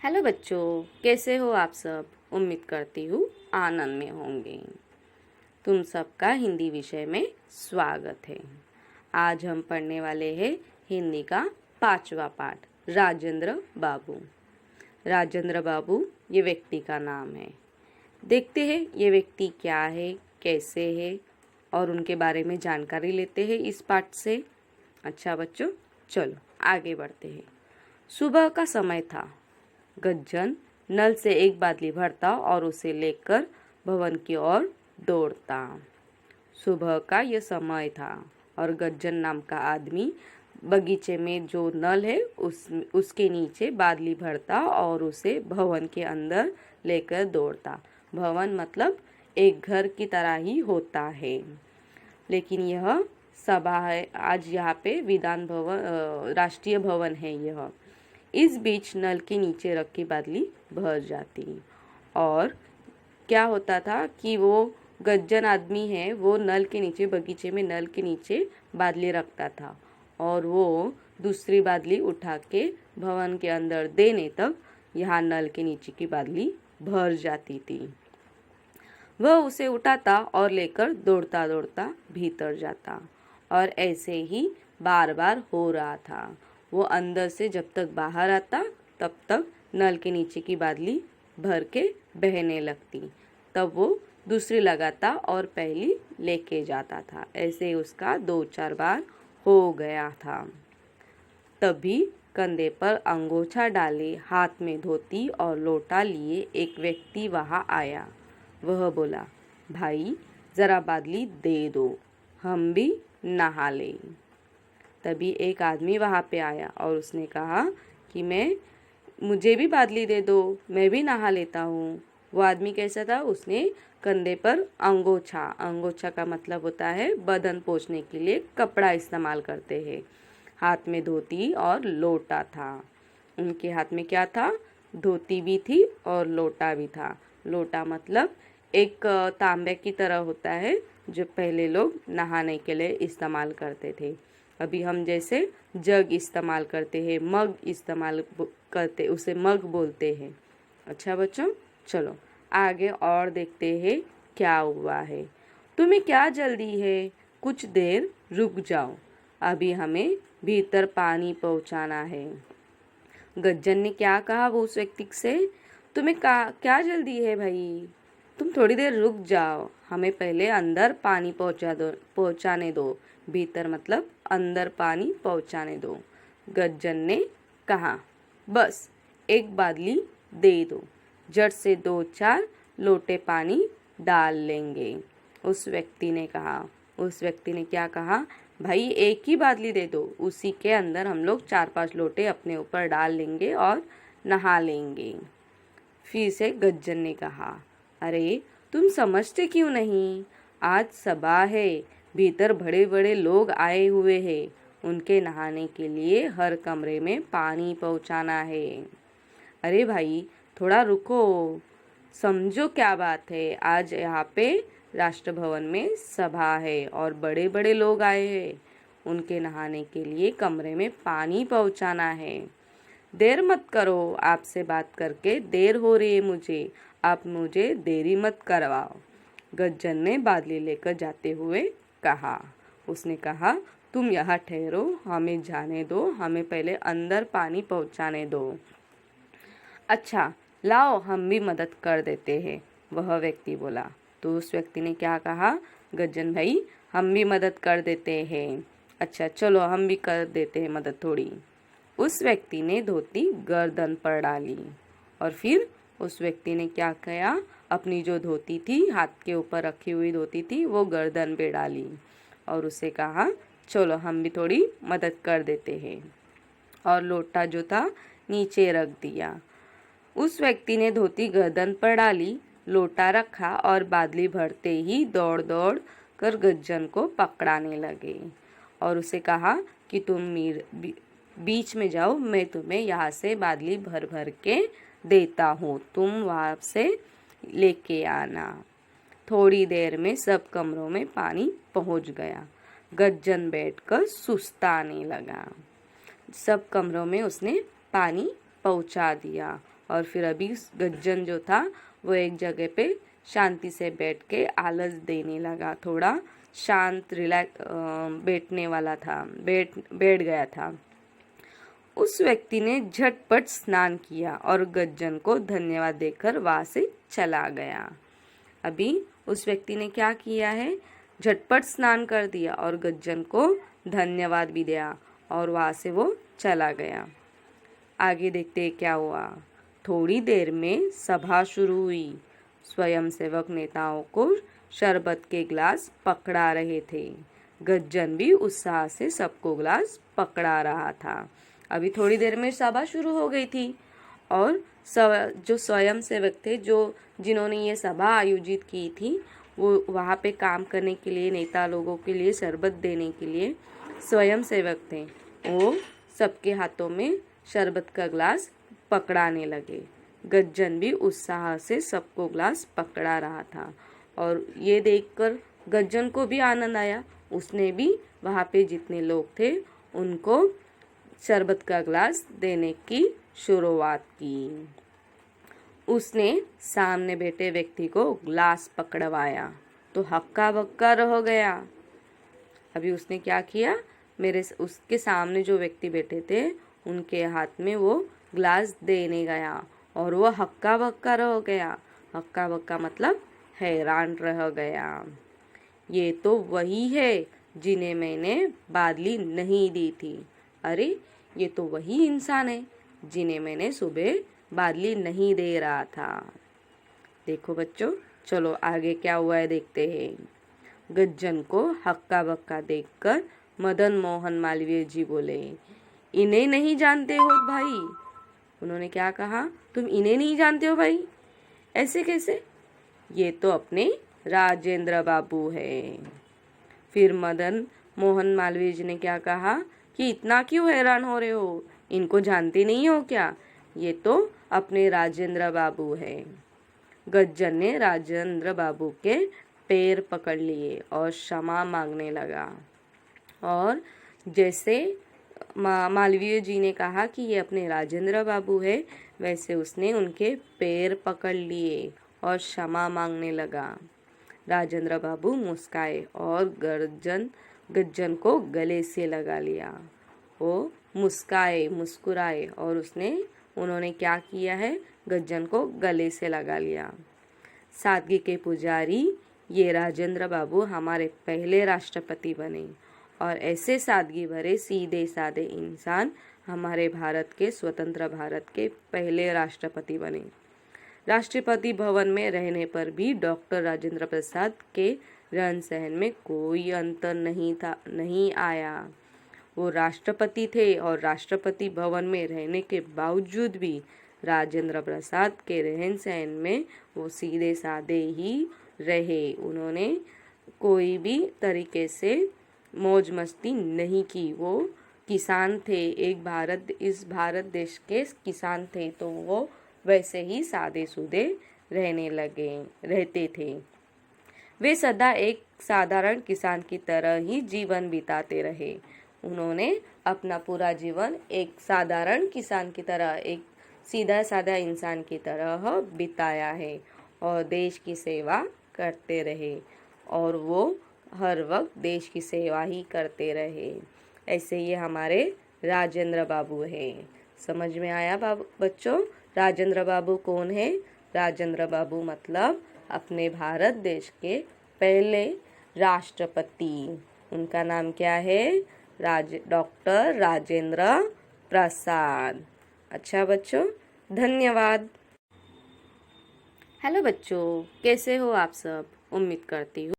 Hello बच्चों, कैसे हो आप सब। उम्मीद करती हूँ आनंद में होंगे। तुम सबका हिंदी विषय में स्वागत है। आज हम पढ़ने वाले हैं हिंदी का 5वां पाठ, राजेंद्र बाबू। राजेंद्र बाबू ये व्यक्ति का नाम है। देखते हैं ये व्यक्ति क्या है, कैसे है और उनके बारे में जानकारी लेते हैं इस पाठ से। अच्छा बच्चों, चलो आगे बढ़ते हैं। सुबह का समय था। गज्जन नल से एक बादली भरता और उसे लेकर भवन की ओर दौड़ता। सुबह का यह समय था और गज्जन नाम का आदमी बगीचे में जो नल है उसके नीचे बादली भरता और उसे भवन के अंदर लेकर दौड़ता। भवन मतलब एक घर की तरह ही होता है, लेकिन यह सभा है। आज यहाँ पे विधान भवन, राष्ट्रीय भवन है यह। इस बीच नल के नीचे रखी बादली भर जाती और क्या होता था कि वो गज्जन आदमी है, वो नल के नीचे, बगीचे में नल के नीचे बादली रखता था और वो दूसरी बादली उठा के भवन के अंदर देने तक यहाँ नल के नीचे की बादली भर जाती थी। वह उसे उठाता और लेकर दौड़ता दौड़ता भीतर जाता और ऐसे ही बार बार हो रहा था। वो अंदर से जब तक बाहर आता तब तक नल के नीचे की बादली भर के बहने लगती, तब वो दूसरी लगाता और पहली लेके जाता था। ऐसे उसका 2-4 बार हो गया था। तभी कंधे पर अंगोछा डाले, हाथ में धोती और लोटा लिए एक व्यक्ति वहाँ आया। वह बोला, भाई जरा बादली दे दो, हम भी नहा लें। तभी एक आदमी वहाँ पे आया और उसने कहा कि मुझे भी बादली दे दो, मैं भी नहा लेता हूँ। वो आदमी कैसा था, उसने कंधे पर अंगोछा का मतलब होता है बदन पोंछने के लिए कपड़ा इस्तेमाल करते हैं। हाथ में धोती और लोटा था। उनके हाथ में क्या था, धोती भी थी और लोटा भी था। लोटा मतलब एक तांबे की तरह होता है जो पहले लोग नहाने के लिए इस्तेमाल करते थे। अभी हम जैसे जग इस्तेमाल करते हैं, मग इस्तेमाल करते, उसे मग बोलते हैं। अच्छा बच्चों, चलो आगे और देखते हैं क्या हुआ है। तुम्हें क्या जल्दी है, कुछ देर रुक जाओ, अभी हमें भीतर पानी पहुंचाना है। गज्जन ने क्या कहा वो उस व्यक्ति से, तुम्हें क्या जल्दी है भाई, तुम थोड़ी देर रुक जाओ, हमें पहले अंदर पानी पहुंचाने दो। भीतर मतलब अंदर पानी पहुंचाने दो। गज्जन ने कहा, बस एक बादली दे दो, झट से 2-4 लोटे पानी डाल लेंगे। उस व्यक्ति ने कहा। उस व्यक्ति ने क्या कहा, भाई एक ही बादली दे दो, उसी के अंदर हम लोग 4-5 लोटे अपने ऊपर डाल लेंगे और नहा लेंगे। फिर से गज्जन ने कहा, अरे तुम समझते क्यों नहीं, आज सभा है, भीतर बड़े बड़े लोग आए हुए हैं, उनके नहाने के लिए हर कमरे में पानी पहुंचाना है। अरे भाई थोड़ा रुको, समझो क्या बात है, आज यहाँ पे राष्ट्र भवन में सभा है और बड़े बड़े लोग आए हैं, उनके नहाने के लिए कमरे में पानी पहुंचाना है। देर मत करो, आपसे बात करके देर हो रही है मुझे, आप मुझे देरी मत करवाओ। गज्जन ने बादली लेकर जाते हुए कहा। उसने कहा, तुम यहाँ ठहरो, हमें जाने दो, हमें पहले अंदर पानी पहुँचाने दो। अच्छा लाओ, हम भी मदद कर देते हैं, वह व्यक्ति बोला। तो उस व्यक्ति ने क्या कहा, गज्जन भाई हम भी मदद कर देते हैं। अच्छा चलो हम भी कर देते हैं मदद थोड़ी। उस व्यक्ति ने धोती गर्दन पर डाली और फिर उस व्यक्ति ने क्या किया, अपनी जो धोती थी, हाथ के ऊपर रखी हुई धोती थी, वो गर्दन पे डाली और उसे कहा, चलो हम भी थोड़ी मदद कर देते हैं, और लोटा जो था नीचे रख दिया। उस व्यक्ति ने धोती गर्दन पर डाली, लोटा रखा और बादली भरते ही दौड़ दौड़ कर गज्जन को पकड़ाने लगे और उसे कहा कि तुम बीच में जाओ, मैं तुम्हें यहाँ से बादली भर भर के देता हूँ, तुम वहाँ से लेके आना। थोड़ी देर में सब कमरों में पानी पहुँच गया। गज्जन बैठकर सुस्ताने लगा। सब कमरों में उसने पानी पहुँचा दिया और फिर अभी गज्जन जो था वो एक जगह पे शांति से बैठ के आलस देने लगा, थोड़ा शांत बैठने वाला था, बैठ गया था। उस व्यक्ति ने झटपट स्नान किया और गज्जन को धन्यवाद देकर वहां से चला गया। अभी उस व्यक्ति ने क्या किया है, झटपट स्नान कर दिया और गज्जन को धन्यवाद भी दिया और वहां से वो चला गया। आगे देखते हैं क्या हुआ। थोड़ी देर में सभा शुरू हुई। स्वयंसेवक नेताओं को शरबत के गिलास पकड़ा रहे थे। गज्जन भी उत्साह से सबको गिलास पकड़ा रहा था। अभी थोड़ी देर में सभा शुरू हो गई थी और जो स्वयंसेवक थे, जिन्होंने ये सभा आयोजित की थी, वो वहाँ पे काम करने के लिए, नेता लोगों के लिए शरबत देने के लिए स्वयंसेवक थे। वो सबके हाथों में शरबत का गिलास पकड़ाने लगे। गज्जन भी उत्साह से सबको गिलास पकड़ा रहा था और ये देखकर गज्जन को भी आनंद आया। उसने भी वहाँ पे जितने लोग थे उनको शरबत का गिलास देने की शुरुआत की। उसने सामने बैठे व्यक्ति को गिलास पकड़वाया तो हक्का बक्का रह गया। अभी उसने क्या किया, उसके सामने जो व्यक्ति बैठे थे उनके हाथ में वो गिलास देने गया और वो हक्का बक्का रह गया। हक्का बक्का मतलब हैरान रह गया। ये तो वही है जिन्हें मैंने बादली नहीं दी थी। अरे, ये तो वही इंसान है जिन्हें मैंने सुबह बादली नहीं दे रहा था। देखो बच्चों, चलो आगे क्या हुआ है देखते हैं। गज्जन को हक्का बक्का देखकर मदन मोहन मालवीय जी बोले, इन्हें नहीं जानते हो भाई? उन्होंने क्या कहा, तुम इन्हें नहीं जानते हो भाई? ऐसे कैसे? ये तो अपने राजेंद्र बाबू है। फिर मदन मोहन मालवीय जी ने क्या कहा कि इतना क्यों हैरान हो रहे हो, इनको जानते नहीं हो क्या? ये तो अपने राजेंद्र बाबू है। गज्जन ने राजेंद्र बाबू के पैर पकड़ लिए और क्षमा मांगने लगा। और जैसे मालवीय जी ने कहा कि ये अपने राजेंद्र बाबू है, वैसे उसने उनके पैर पकड़ लिए और क्षमा मांगने लगा। राजेंद्र बाबू मुस्काए और गज्जन को गले से लगा लिया। वो मुस्कुराए और उन्होंने क्या किया है, गज्जन को गले से लगा लिया। सादगी के पुजारी, ये राजेंद्र बाबू हमारे पहले राष्ट्रपति बने और ऐसे सादगी भरे सीधे साधे इंसान हमारे भारत के स्वतंत्र भारत के पहले राष्ट्रपति बने। राष्ट्रपति भवन में रहने पर भी डॉक्टर राजेंद्र प्रसाद के रहन सहन में कोई अंतर नहीं आया। वो राष्ट्रपति थे और राष्ट्रपति भवन में रहने के बावजूद भी राजेंद्र प्रसाद के रहन सहन में वो सीधे साधे ही रहे। उन्होंने कोई भी तरीके से मौज मस्ती नहीं की। वो किसान थे, इस भारत देश के किसान थे, तो वो वैसे ही सादे सूदे रहते थे। वे सदा एक साधारण किसान की तरह ही जीवन बिताते रहे। उन्होंने अपना पूरा जीवन एक साधारण किसान की तरह, एक सीधा साधा इंसान की तरह बिताया है और देश की सेवा करते रहे और वो हर वक्त देश की सेवा ही करते रहे। ऐसे ये हमारे राजेंद्र बाबू हैं। समझ में आया बच्चों? राजेंद्र बाबू कौन है? राजेंद्र बाबू मतलब अपने भारत देश के पहले राष्ट्रपति। उनका नाम क्या है? डॉक्टर राजेंद्र प्रसाद। अच्छा बच्चों, धन्यवाद। हेलो बच्चों, कैसे हो आप सब? उम्मीद करती हूँ